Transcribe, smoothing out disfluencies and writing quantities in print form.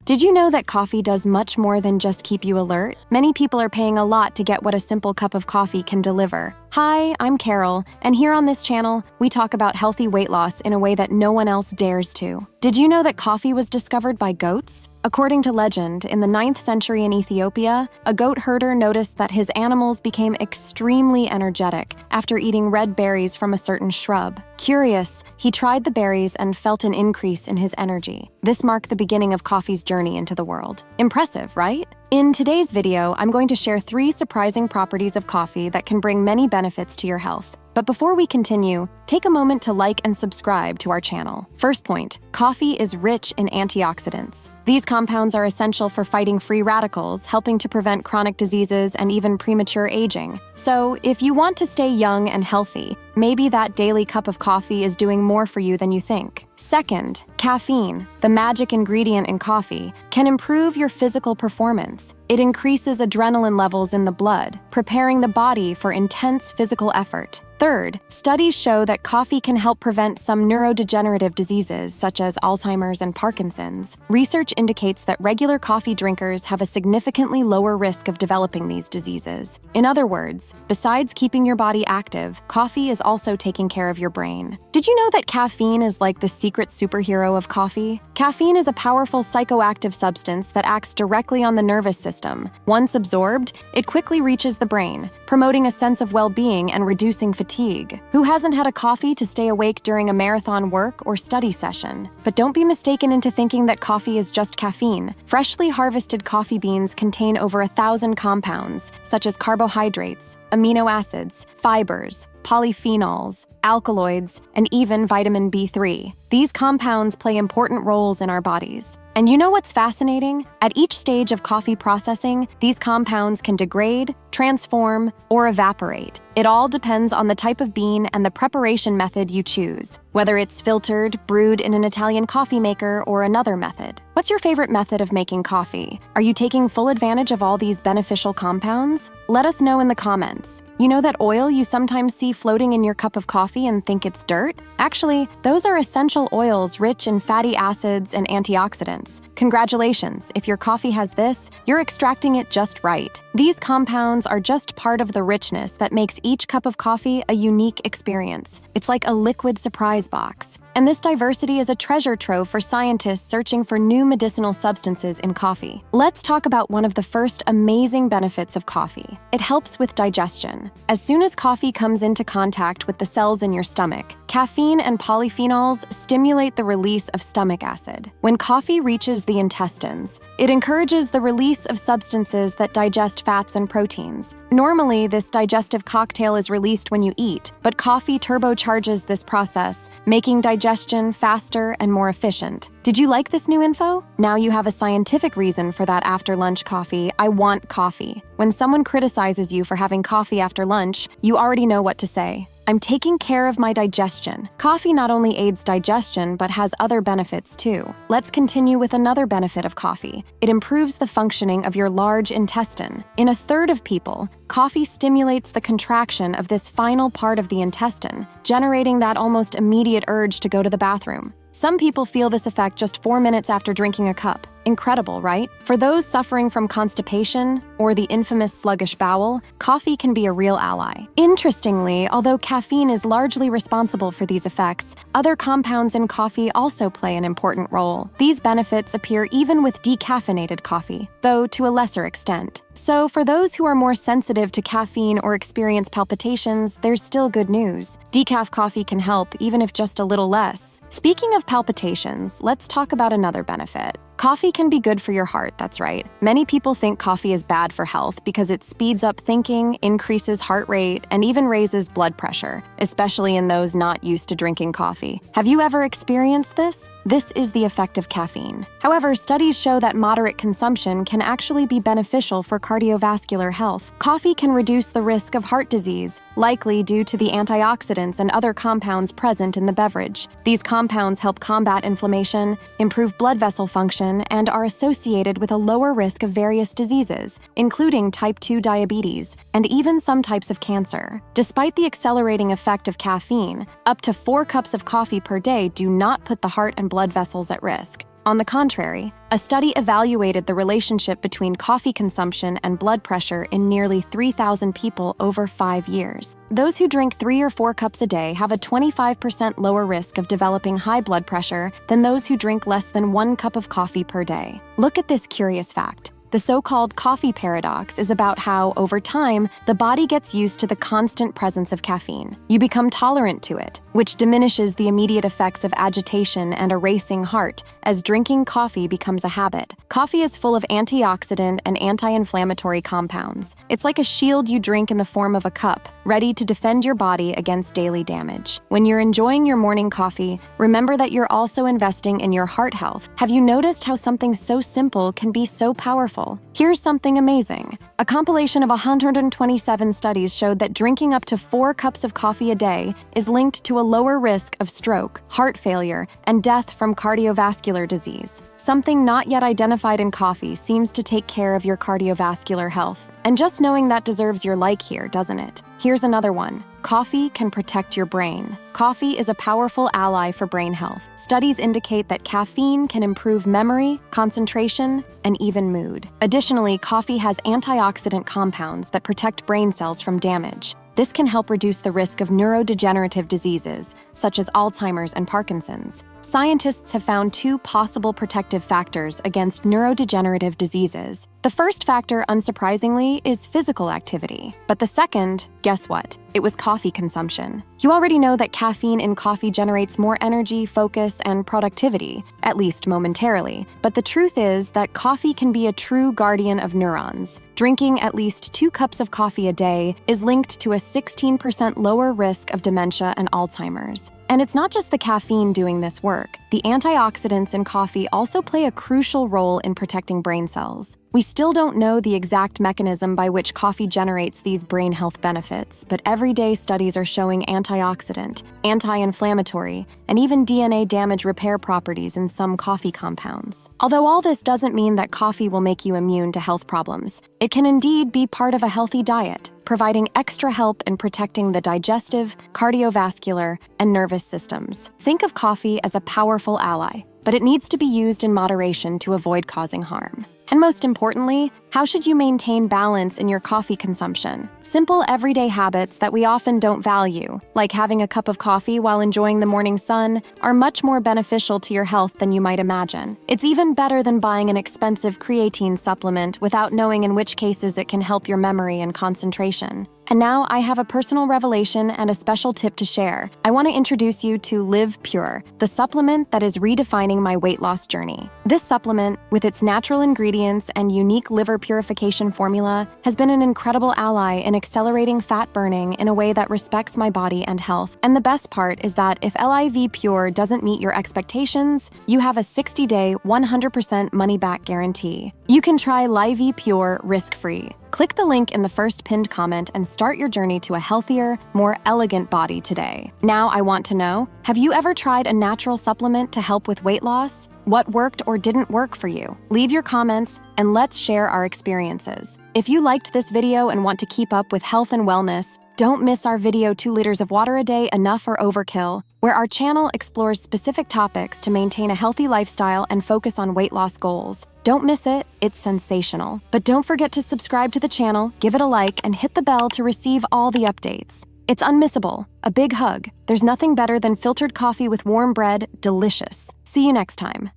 Did you know that coffee does much more than just keep you alert? Many people are paying a lot to get what a simple cup of coffee can deliver. Hi, I'm Carol, and here on this channel, we talk about healthy weight loss in a way that no one else dares to. Did you know that coffee was discovered by goats? According to legend, in the 9th century in Ethiopia, a goat herder noticed that his animals became extremely energetic after eating red berries from a certain shrub. Curious, he tried the berries and felt an increase in his energy. This marked the beginning of coffee's journey into the world. Impressive, right? In today's video, I'm going to share 3 surprising properties of coffee that can bring many benefits to your health. But before we continue, take a moment to like and subscribe to our channel. First point, coffee is rich in antioxidants. These compounds are essential for fighting free radicals, helping to prevent chronic diseases and even premature aging. So, if you want to stay young and healthy, maybe that daily cup of coffee is doing more for you than you think. Second, caffeine, the magic ingredient in coffee, can improve your physical performance. It increases adrenaline levels in the blood, preparing the body for intense physical effort. Third, studies show that coffee can help prevent some neurodegenerative diseases such as Alzheimer's and Parkinson's. Research indicates that regular coffee drinkers have a significantly lower risk of developing these diseases. In other words, besides keeping your body active, coffee is also taking care of your brain. Did you know that caffeine is like the secret superhero of coffee? Caffeine is a powerful psychoactive substance that acts directly on the nervous system. Once absorbed, it quickly reaches the brain, promoting a sense of well-being and reducing fatigue. Who hasn't had a coffee to stay awake during a marathon work or study session? But don't be mistaken into thinking that coffee is just caffeine. Freshly harvested coffee beans contain over 1,000 compounds, such as carbohydrates, amino acids, fibers, polyphenols, alkaloids, and even vitamin B3. These compounds play important roles in our bodies. And you know what's fascinating? At each stage of coffee processing, these compounds can degrade, transform, or evaporate. It all depends on the type of bean and the preparation method you choose, whether it's filtered, brewed in an Italian coffee maker, or another method. What's your favorite method of making coffee? Are you taking full advantage of all these beneficial compounds? Let us know in the comments. You know that oil you sometimes see floating in your cup of coffee and think it's dirt? Actually, those are essential oils rich in fatty acids and antioxidants. Congratulations, if your coffee has this, you're extracting it just right. These compounds are just part of the richness that makes each cup of coffee a unique experience. It's like a liquid surprise box. And this diversity is a treasure trove for scientists searching for new medicinal substances in coffee. Let's talk about one of the first amazing benefits of coffee. It helps with digestion. As soon as coffee comes into contact with the cells in your stomach, caffeine and polyphenols stimulate the release of stomach acid. When coffee reaches the intestines, it encourages the release of substances that digest fats and proteins. Normally, this digestive cocktail is released when you eat, but coffee turbocharges this process, making digestion faster and more efficient. Did you like this new info? Now you have a scientific reason for that after-lunch coffee, I want coffee. When someone criticizes you for having coffee after lunch, you already know what to say. I'm taking care of my digestion. Coffee not only aids digestion, but has other benefits too. Let's continue with another benefit of coffee. It improves the functioning of your large intestine. In a third of people, coffee stimulates the contraction of this final part of the intestine, generating that almost immediate urge to go to the bathroom. Some people feel this effect just 4 minutes after drinking a cup. Incredible, right? For those suffering from constipation or the infamous sluggish bowel, coffee can be a real ally. Interestingly, although caffeine is largely responsible for these effects, other compounds in coffee also play an important role. These benefits appear even with decaffeinated coffee, though to a lesser extent. So for those who are more sensitive to caffeine or experience palpitations, there's still good news. Decaf coffee can help, even if just a little less. Speaking of palpitations, let's talk about another benefit. Coffee can be good for your heart, that's right. Many people think coffee is bad for health because it speeds up thinking, increases heart rate, and even raises blood pressure, especially in those not used to drinking coffee. Have you ever experienced this? This is the effect of caffeine. However, studies show that moderate consumption can actually be beneficial for cardiovascular health. Coffee can reduce the risk of heart disease, likely due to the antioxidants and other compounds present in the beverage. These compounds help combat inflammation, improve blood vessel function, and are associated with a lower risk of various diseases, including type 2 diabetes and even some types of cancer. Despite the accelerating effect of caffeine, up to 4 cups of coffee per day do not put the heart and blood vessels at risk. On the contrary, a study evaluated the relationship between coffee consumption and blood pressure in nearly 3,000 people over 5 years. Those who drink 3 or 4 cups a day have a 25% lower risk of developing high blood pressure than those who drink less than 1 cup of coffee per day. Look at this curious fact. The so-called coffee paradox is about how, over time, the body gets used to the constant presence of caffeine. You become tolerant to it, which diminishes the immediate effects of agitation and a racing heart as drinking coffee becomes a habit. Coffee is full of antioxidant and anti-inflammatory compounds. It's like a shield you drink in the form of a cup, ready to defend your body against daily damage. When you're enjoying your morning coffee, remember that you're also investing in your heart health. Have you noticed how something so simple can be so powerful? Here's something amazing. A compilation of 127 studies showed that drinking up to 4 cups of coffee a day is linked to a lower risk of stroke, heart failure, and death from cardiovascular disease. Something not yet identified in coffee seems to take care of your cardiovascular health. And just knowing that deserves your like here, doesn't it? Here's another one. Coffee can protect your brain. Coffee is a powerful ally for brain health. Studies indicate that caffeine can improve memory, concentration, and even mood. Additionally, coffee has antioxidant compounds that protect brain cells from damage. This can help reduce the risk of neurodegenerative diseases, such as Alzheimer's and Parkinson's. Scientists have found 2 possible protective factors against neurodegenerative diseases. The first factor, unsurprisingly, is physical activity. But the second, guess what? It was coffee consumption. You already know that caffeine in coffee generates more energy, focus, and productivity, at least momentarily. But the truth is that coffee can be a true guardian of neurons. Drinking at least 2 cups of coffee a day is linked to a 16% lower risk of dementia and Alzheimer's. And it's not just the caffeine doing this work. The antioxidants in coffee also play a crucial role in protecting brain cells. We still don't know the exact mechanism by which coffee generates these brain health benefits, but everyday studies are showing antioxidant, anti-inflammatory, and even DNA damage repair properties in some coffee compounds. Although all this doesn't mean that coffee will make you immune to health problems, it can indeed be part of a healthy diet, providing extra help in protecting the digestive, cardiovascular, and nervous systems. Think of coffee as a powerful ally, but it needs to be used in moderation to avoid causing harm. And most importantly, how should you maintain balance in your coffee consumption? Simple everyday habits that we often don't value, like having a cup of coffee while enjoying the morning sun, are much more beneficial to your health than you might imagine. It's even better than buying an expensive creatine supplement without knowing in which cases it can help your memory and concentration. And now I have a personal revelation and a special tip to share. I want to introduce you to LIV PURE, the supplement that is redefining my weight loss journey. This supplement, with its natural ingredients and unique liver purification formula, has been an incredible ally in accelerating fat burning in a way that respects my body and health. And the best part is that if LIV PURE doesn't meet your expectations, you have a 60-day, 100% money-back guarantee. You can try LIV PURE risk-free. Click the link in the first pinned comment and start your journey to a healthier, more elegant body today. Now I want to know, have you ever tried a natural supplement to help with weight loss? What worked or didn't work for you? Leave your comments and let's share our experiences. If you liked this video and want to keep up with health and wellness, don't miss our video 2 liters of water a day, enough or overkill, where our channel explores specific topics to maintain a healthy lifestyle and focus on weight loss goals. Don't miss it, it's sensational. But don't forget to subscribe to the channel, give it a like, and hit the bell to receive all the updates. It's unmissable. A big hug. There's nothing better than filtered coffee with warm bread. Delicious. See you next time.